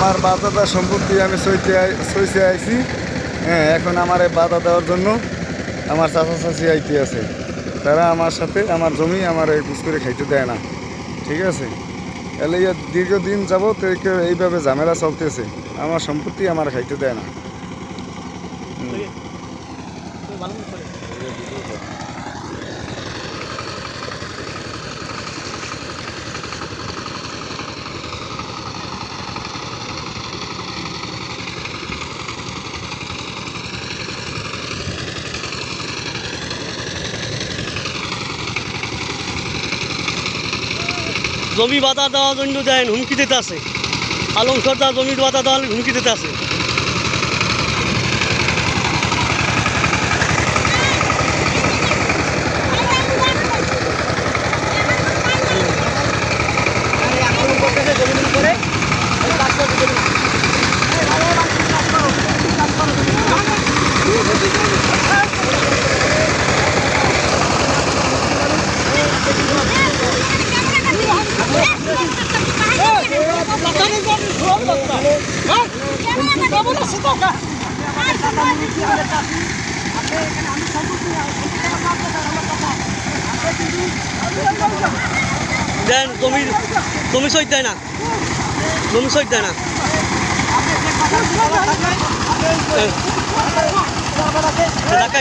আমার বাধা সম্পত্তি আমি সইতে আইছি। হ্যাঁ, এখন আমার এই বাধা দেওয়ার জন্য আমার চাচা চাচি আইতে আছে। তারা আমার সাথে আমার জমি আমার এই বুঝ করে খাইতে দেয় না। ঠিক আছে, এলে দীর্ঘদিন যাবত এইভাবে ঝামেলা চলতেছে। আমার সম্পত্তি আমার খাইতে দেয় না। জমি বাধা দেওয়ার জন্য দেন হুমকি দিতে আছে। আলম সর্দার জমির বাধা দেওয়ার হুমকি দিতে আছে। দেন জমি সই দেয় না, জমি সই দেয় না। ঢাকা